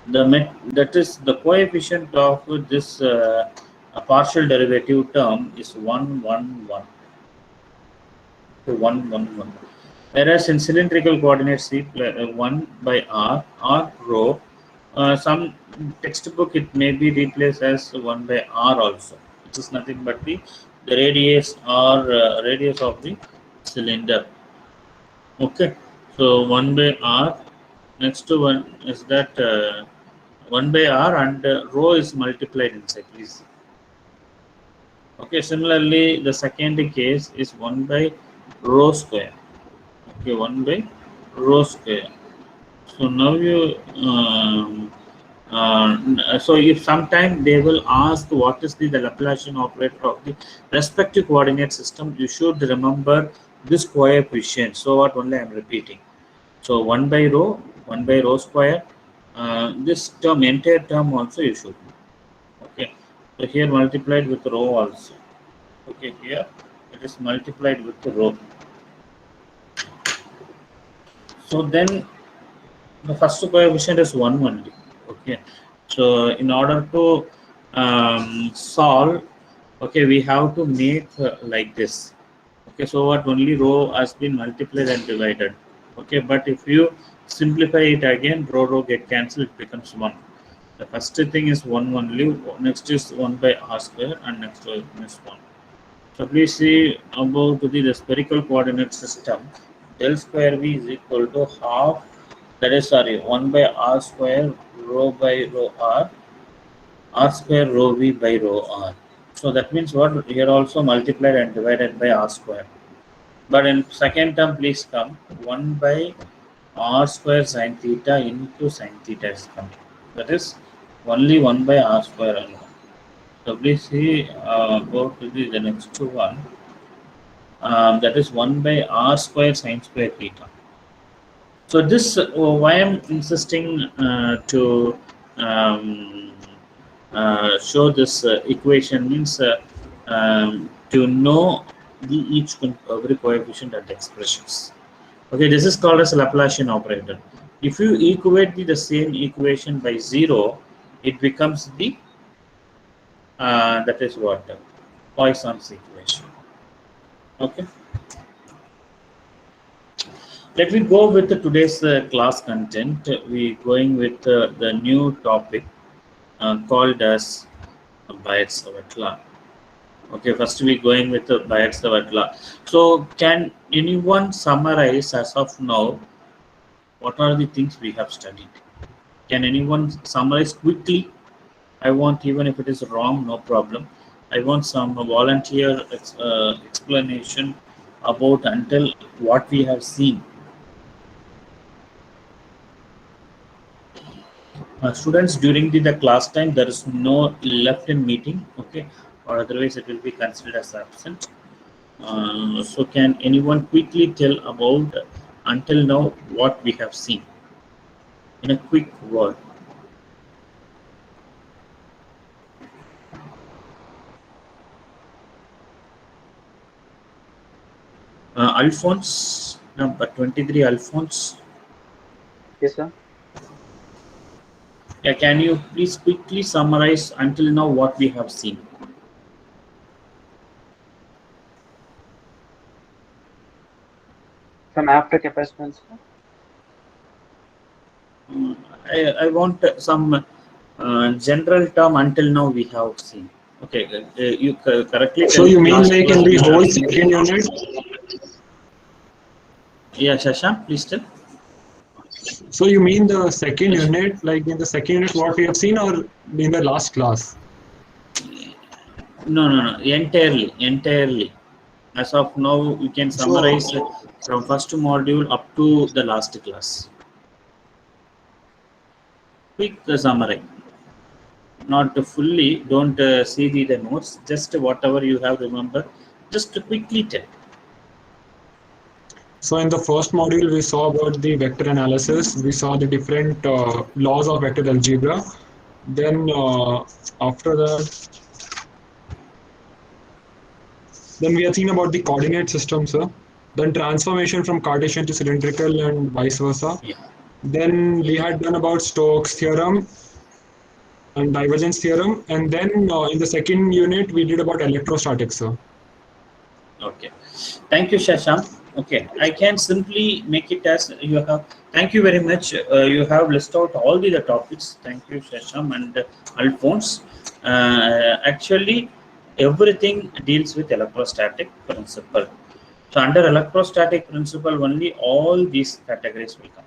that is the coefficient of this a partial derivative term is 1 1 1 to 1 1 1. Whereas in cylindrical coordinates, 1 by r rho. Some textbook it may be replaced as 1 by r also, which is nothing but the radius or radius of the cylinder. Okay, so 1 by r. Next to one is that 1 by r and rho is multiplied inside. Please. Okay. Similarly, the second case is 1 by rho square. Okay, 1 by rho square. So now you so if sometime they will ask what is the Laplacian operator of the respective coordinate system, you should remember this coefficient. So what only I am repeating. So 1 by rho square. This term, entire term also you should. Okay. So here multiplied with rho also. Okay, here it is multiplied with rho. So then the first coefficient is 1 only. Okay, so in order to solve, okay, we have to make like this. Okay, so what only rho has been multiplied and divided. Okay, but if you simplify it again, rho get cancelled, it becomes 1. The first thing is 1 only, next is 1 by r square, and next one is 1. So please see about the spherical coordinate system. Del square v is equal to half, that is 1 by r square rho by rho r square rho v by rho r. So that means what, here also multiplied and divided by r square. But in second term, please come 1 by r square sine theta into sine theta is coming. That is only 1 by r square alone. So please see go to the next one. That is 1 by r square sine square theta. So this why I'm insisting to show this equation means to know every coefficient and expressions. Okay, this is called as Laplacian operator. If you equate the same equation by 0, it becomes the that is what Poisson's equation. Okay. Let me go with today's class content. We going with the new topic called as Bayes-Savart law. Okay, first we going with the Bayes-Savart law. So can anyone summarize as of now what are the things we have studied? Can anyone summarize quickly? I want, even if it is wrong, no problem. I want some volunteer explanation about until what we have seen. Students, during the class time, there is no left in meeting, okay, or otherwise it will be considered as absent. So can anyone quickly tell about until now what we have seen in a quick word? Alphonse, number 23, Alphonse. Yes, sir. Yeah, can you please quickly summarize until now what we have seen? From after capacitance. I want some general term until now we have seen. Okay, you correctly. So you mean like in the whole second unit? Yeah, Shashank, please tell. So you mean the second unit, like in the second unit what we have seen, or in the last class? No. Entirely. As of now, we can summarize from first module up to the last class. Quick summary. Not fully. Don't see the notes. Just whatever you have remember. Just quickly tell. So in the first module, we saw about the vector analysis. We saw the different laws of vector algebra. Then after that, then we have seen about the coordinate system, sir. Then transformation from Cartesian to cylindrical and vice versa. Yeah. Then we had done about Stokes theorem and divergence theorem, and then in the second unit we did about electrostatics, sir. Okay, thank you, Shashank. Okay, I can simply make it as you have. Thank you very much. You have listed out all the topics. Thank you, Shashank and Alphonse. Actually, everything deals with electrostatic principle. So, under electrostatic principle, only all these categories will come.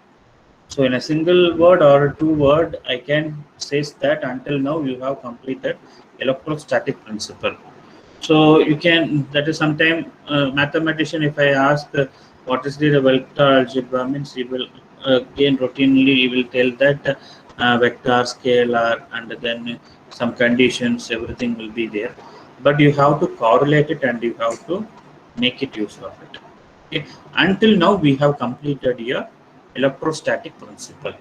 So, in a single word or two word, I can say that until now you have completed electrostatic principle. So you can, that is sometime mathematician, if I ask what is the vector algebra means, he will again routinely he will tell that vector, scalar, and then some conditions, everything will be there. But you have to correlate it and you have to make it use of it. Okay. Until now we have completed here electrostatic principle.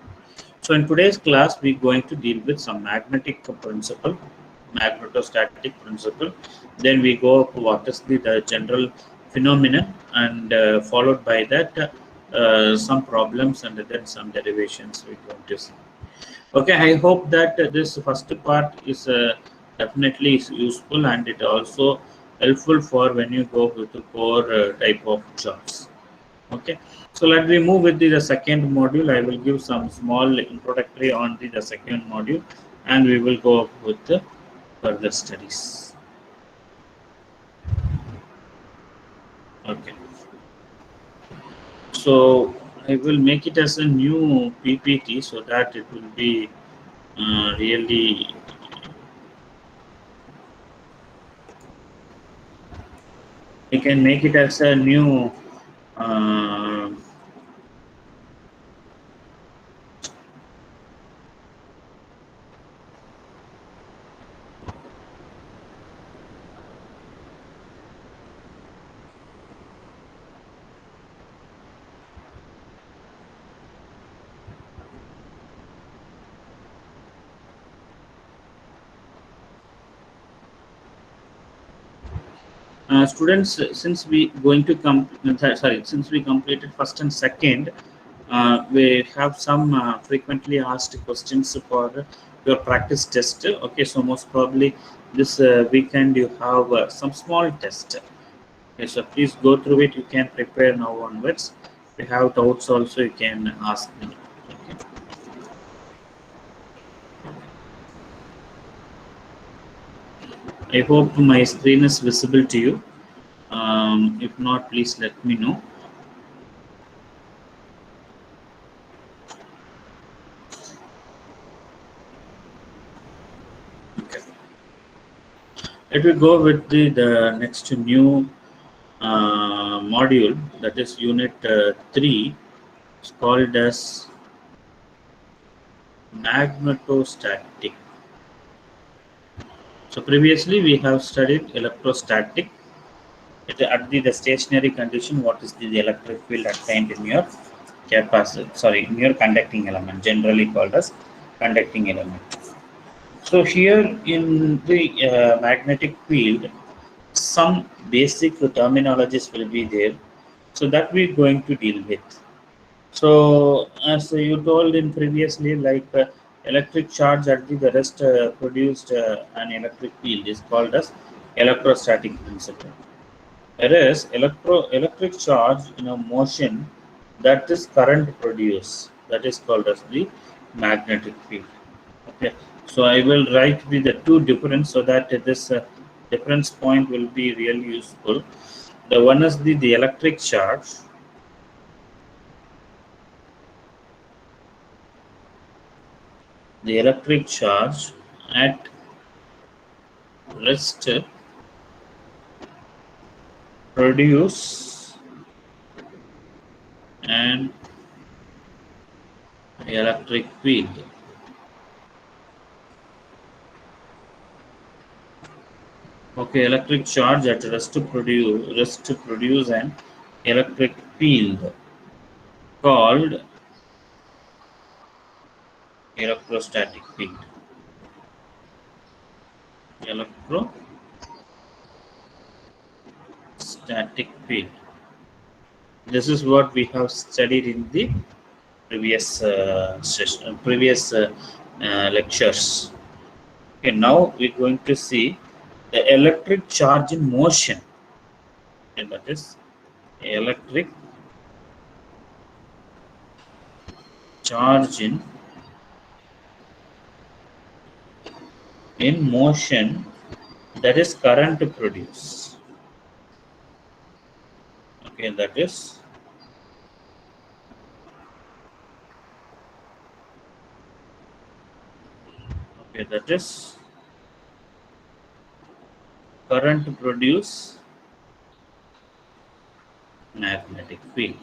So in today's class, we're going to deal with some magnetic principle, magnetostatic principle. Then we go up what is the general phenomenon, and followed by that some problems and then some derivations we're going to see. Okay, I hope that this first part is definitely is useful, and it also helpful for when you go with the core type of jobs. Okay, so let me move with the second module. I will give some small introductory on the second module, and we will go up with the further studies. Okay, so I will make it as a new PPT so that it will be really. We can make it as a new. Uh, Students, since we going to since we completed first and second, we have some frequently asked questions for your practice test. Okay, so most probably this weekend you have some small test. Okay, so please go through it. You can prepare now onwards. If you have doubts also, you can ask me. Okay. I hope my screen is visible to you. If not, please let me know. Okay. Let me go with the next new module, that is unit 3. It's called as magnetostatic. So previously we have studied electrostatic. At the stationary condition, what is the electric field attained in your capacitor, in your conducting element, generally called as conducting element. So here in the magnetic field, some basic terminologies will be there, so that we're going to deal with. So as you told in previously, like electric charge at the rest produced an electric field is called as electrostatic principle. Whereas electric charge in a motion, that is current produced, that is called as the magnetic field. Okay, so I will write the two difference so that this difference point will be really useful. The one is the electric charge. The electric charge at rest produce an electric field. Okay, electric charge at rest to produce an electric field called electrostatic field. Electrostatic field. This is what we have studied in the previous lectures. Okay, now we're going to see the electric charge in motion. Okay, that is electric charge in motion, that is current produced. Okay, that is current produce magnetic field.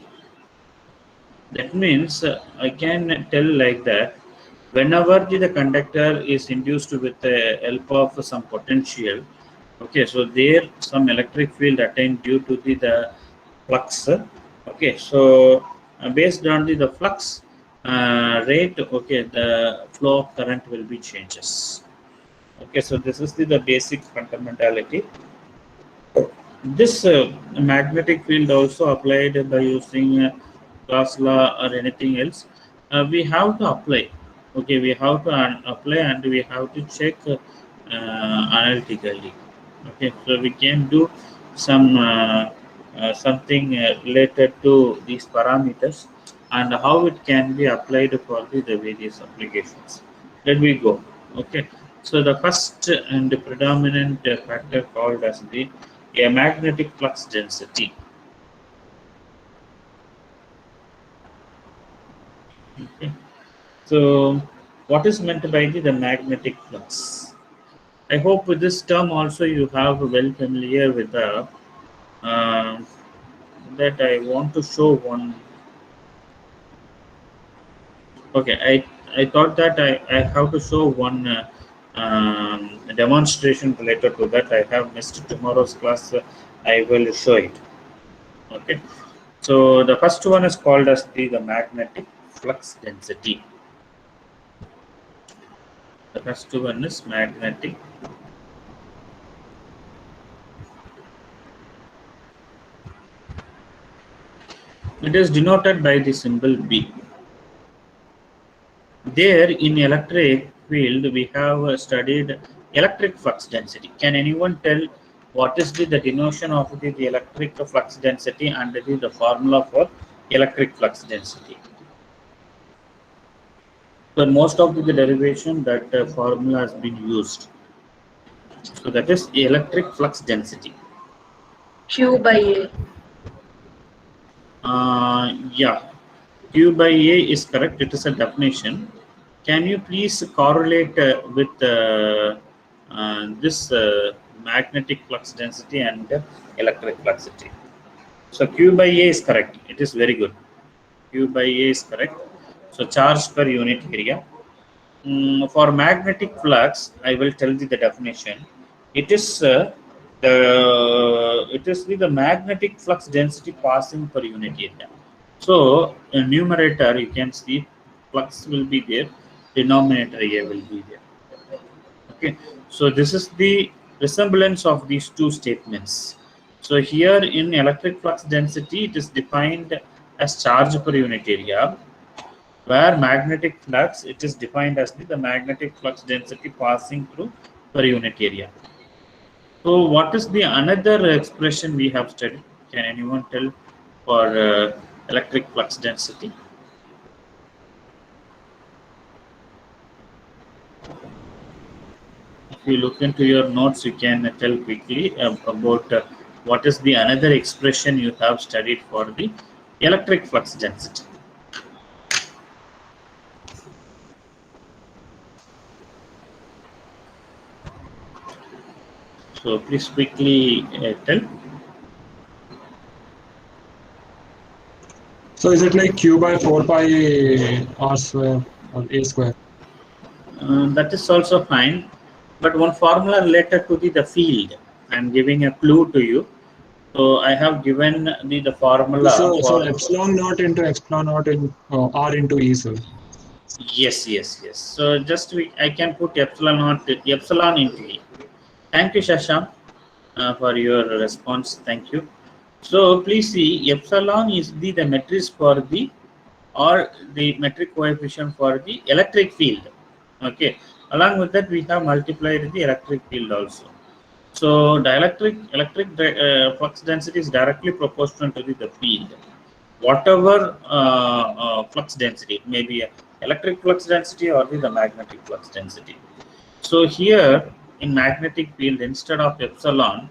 That means I can tell like that whenever the conductor is induced with the help of some potential, okay, so there some electric field attained due to the flux. Okay, so based on the flux rate, okay, the flow of current will be changes. Okay, so this is the basic fundamentality. This magnetic field also applied by using Gauss law or anything else. We have to apply. Okay, we have to apply and we have to check analytically. Okay, so we can do some something related to these parameters and how it can be applied for the various applications. Let me go. Okay, so the first and the predominant factor called as the magnetic flux density. Okay. So, what is meant by the magnetic flux? I hope with this term also you have well familiar with the that I want to show one. Okay, I thought that I have to show one demonstration related to that. I have missed tomorrow's class. I will show it. Okay, so the first one is called as the magnetic flux density. The first one is magnetic it is denoted by the symbol B. There in electric field we have studied electric flux density. Can anyone tell what is the denotation of the electric flux density and the formula for electric flux density? So most of the derivation that formula has been used. So that is electric flux density. Q by A. Yeah, Q by A is correct. It is a definition. Can you please correlate with this magnetic flux density and electric flux density? So Q by A is correct. It is very good. Q by A is correct. So charge per unit area. For magnetic flux, I will tell you the definition. It is the magnetic flux density passing per unit area. So in numerator you can see flux will be there, denominator A will be there. Okay, so this is the resemblance of these two statements. So here in electric flux density it is defined as charge per unit area, where magnetic flux it is defined as the magnetic flux density passing through per unit area. So what is the another expression we have studied? Can anyone tell for electric flux density? If you look into your notes, you can tell quickly about what is the another expression you have studied for the electric flux density. So please quickly tell. So is it like Q by 4 pi R square or A square? That is also fine, but one formula related to the field. I am giving a clue to you. So I have given the formula. So epsilon naught into epsilon naught in R into E, sir. Yes. So just I can put epsilon into E. Thank you, Shasham, for your response. Thank you. So please see, epsilon is the matrix for the or the metric coefficient for the electric field. Okay, along with that we have multiplied the electric field also. So electric flux density is directly proportional to the field. Whatever flux density, it may be a electric flux density or the magnetic flux density. So here in magnetic field, instead of epsilon,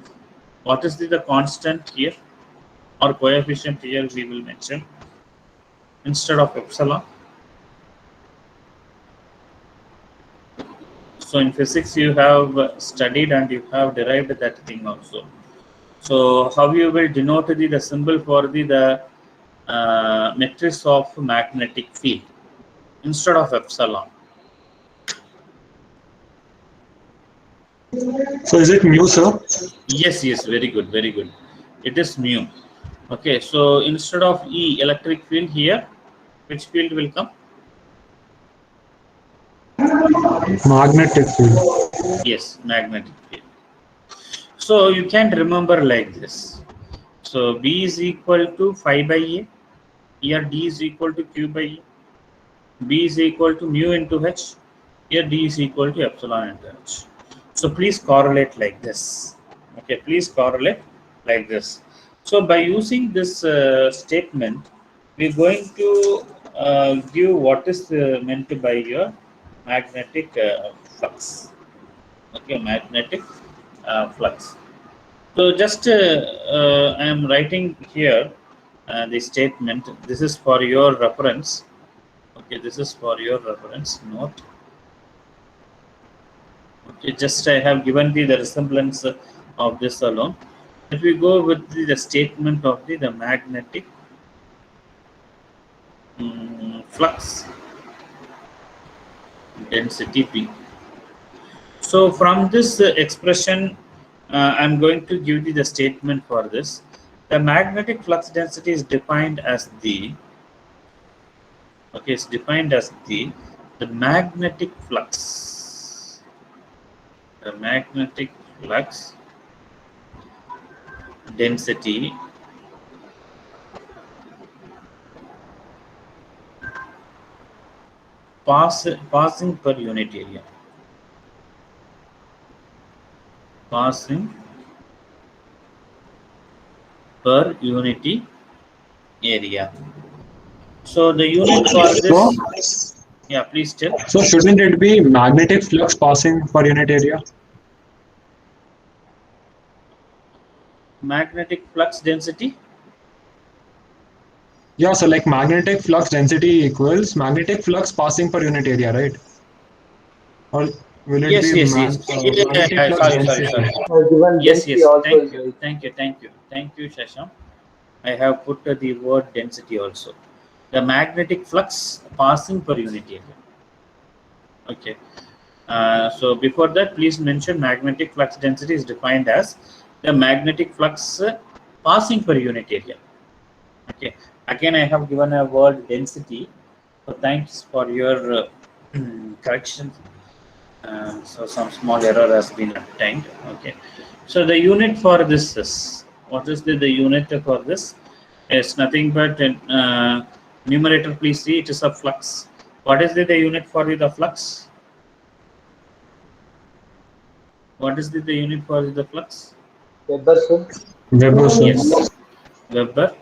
what is the constant here or coefficient here we will mention instead of epsilon? So in physics you have studied and you have derived that thing also. So how you will denote the symbol for the matrix of magnetic field instead of epsilon? So is it mu, sir? Yes, very good, very good. It is mu. Okay, so instead of E electric field here, which field will come? Magnetic field. Yes, magnetic field. So you can remember like this. So B is equal to phi by A. Here D is equal to Q by A. B is equal to mu into H. Here D is equal to epsilon into H. So please correlate like this. Okay, please correlate like this. So by using this statement, we're going to give what is meant by your magnetic flux. Okay, magnetic flux. So just I am writing here the statement. This is for your reference. Okay, this is for your reference note. Okay, just I have given the resemblance of this alone. If we go with the statement of the magnetic flux density P. So from this expression, I'm going to give you the statement for this. The magnetic flux density is defined as the, okay, it's defined as the magnetic flux. The magnetic flux density passing per unit area. Passing per unity area. So the unit for this, yeah, please tell. So shouldn't it be magnetic flux passing per unit area? Magnetic flux density. Yeah, so like magnetic flux density equals magnetic flux passing per unit area, right? Or will it Yes, be magnetic flux Sorry. density? Given Yes, density also is right. Thank you, Shasham. I have put the word density also. The magnetic flux passing per unit area. Okay. So before that, please mention magnetic flux density is defined as the magnetic flux passing per unit area. Okay. Again, I have given a word density. So thanks for your correction. So some small error has been obtained. Okay. So the unit for this is, what is the unit for this? It's nothing but numerator. Please see, it is a flux. What is the unit for the flux? What is the unit for the flux? Weber, sir. Weber, sir. Yes, Weber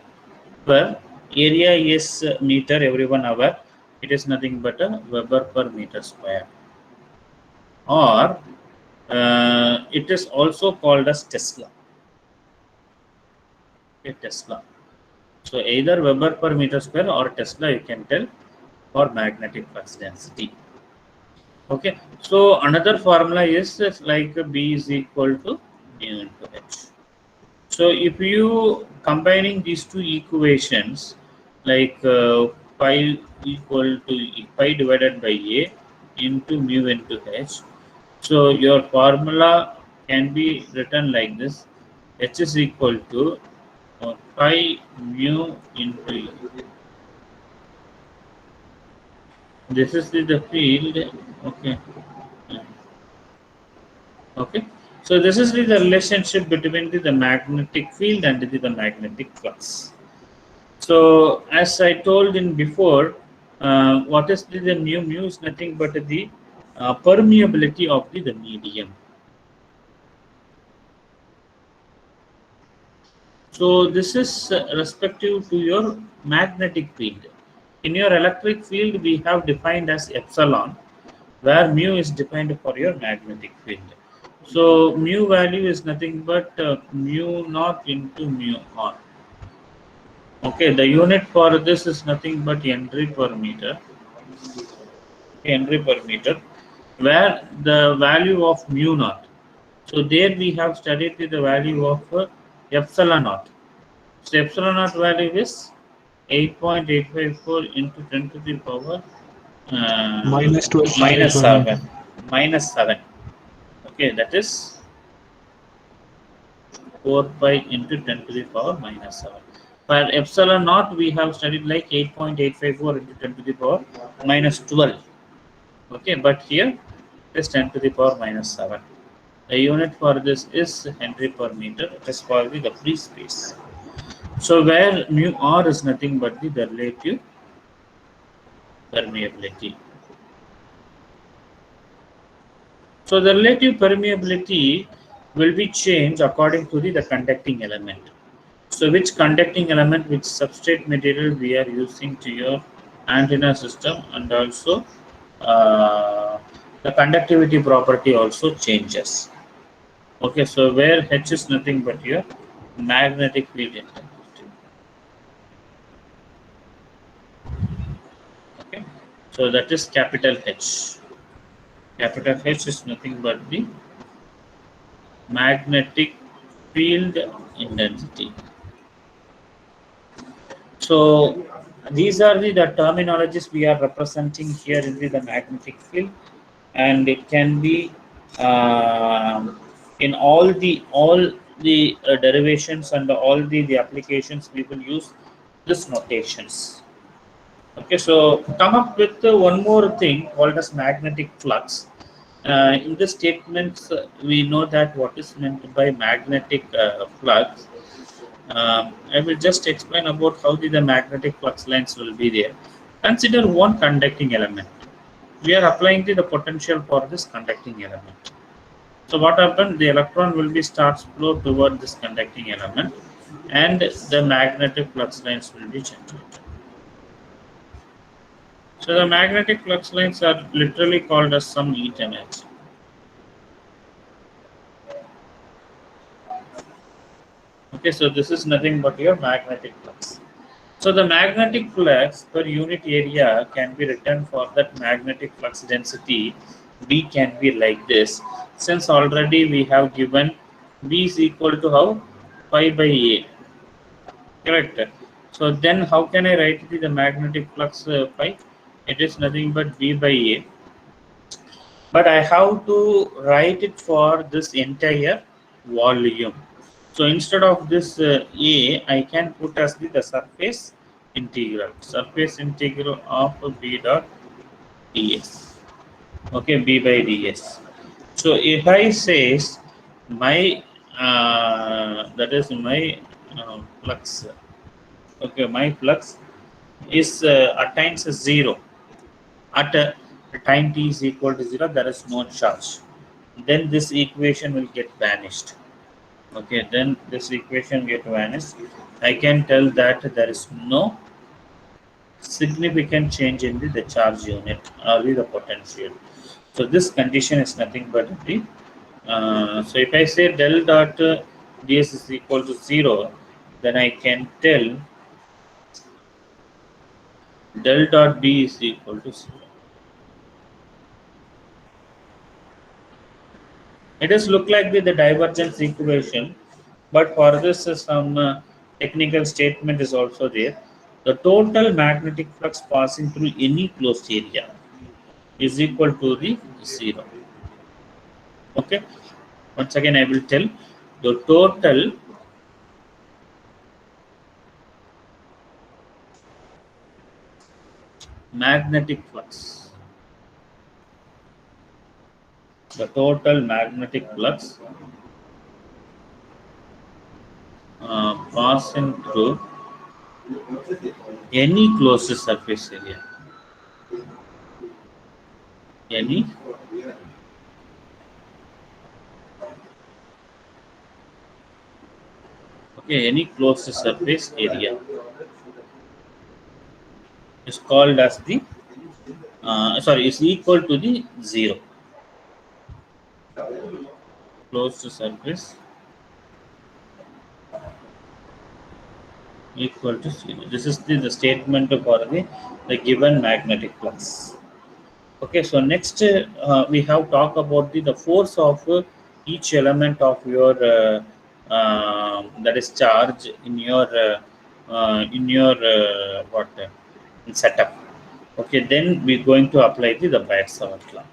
per area is meter. Everyone aware? It is nothing but a Weber per meter square. Or it is also called as Tesla. Okay, Tesla. So either Weber per meter square or Tesla you can tell for magnetic flux density. Okay, so another formula is like B is equal to mu into H. So if you combining these two equations, like pi equal to pi divided by A into mu into H, so your formula can be written like this: H is equal to pi mu into E. This is the field. Okay. Okay. So this is the relationship between the magnetic field and the magnetic flux. So as I told in before, what is the mu? Mu is nothing but the permeability of the medium. So this is respective to your magnetic field. In your electric field, we have defined as epsilon, where mu is defined for your magnetic field. So mu value is nothing but mu naught into mu r. Okay, the unit for this is nothing but Henry per meter. Henry per meter, where the value of mu naught. So there we have studied the value of epsilon naught. So epsilon naught value is 8.854 into 10 to the power Minus 12 minus farad per meter. 7. Minus 7. Okay, that is 4 pi into 10 to the power minus 7. For epsilon naught, we have studied like 8.854 into 10 to the power minus 12. Okay, but here it is 10 to the power minus 7. The unit for this is Henry per meter. It is called the free space. So where mu r is nothing but the relative permeability. So the relative permeability will be changed according to the conducting element. So which conducting element, which substrate material we are using to your antenna system, and also the conductivity property also changes. Okay, so where H is nothing but your magnetic field intensity. Okay, so that is capital H. Capital H is nothing but the magnetic field intensity. So these are the terminologies we are representing here in the magnetic field, and it can be in all the derivations and all the applications we will use this notations. Okay, so come up with one more thing called as magnetic flux. In the statements, we know that what is meant by magnetic flux. I will just explain about how the magnetic flux lines will be there. Consider one conducting element. We are applying the potential for this conducting element. So what happens? The electron will be starts flow toward this conducting element, and the magnetic flux lines will be generated. So the magnetic flux lines are literally called as some heat energy. Okay, so this is nothing but your magnetic flux. So the magnetic flux per unit area can be written for that magnetic flux density. B can be like this. Since already we have given B is equal to how? Pi by A. Correct. So then how can I write the magnetic flux pi? It is nothing but B by A. But I have to write it for this entire volume. So instead of this A, I can put as the surface integral of B dot ds. Okay, B by ds. So if I says my that is my flux. Okay, my flux is attains 0 at time t is equal to 0. There is no charge. Then this equation will get vanished. Okay, then this equation get vanished. I can tell that there is no significant change in the charge unit or the potential. So this condition is nothing but the so if I say del dot ds is equal to 0, then I can tell del dot d is equal to 0. It does look like the divergence equation, but for this some technical statement is also there. The total magnetic flux passing through any closed area is equal to the 0. Okay. Once again, I will tell the total magnetic flux. The total magnetic flux passing through Any closed surface area. Any any closed surface area is called as the is equal to the 0. Closed surface equal to 0. This is the statement for the given magnetic flux. Okay, so next we have talked about the force of each element of your that is charge in your what setup. Okay, then we're going to apply the Weierstrass law.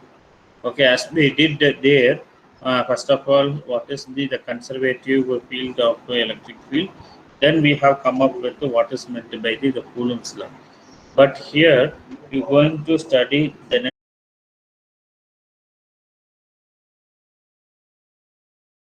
Okay, as we did there, first of all, what is the conservative field of electric field? Then we have come up with what is meant by the Coulomb's law. But here you're going to study the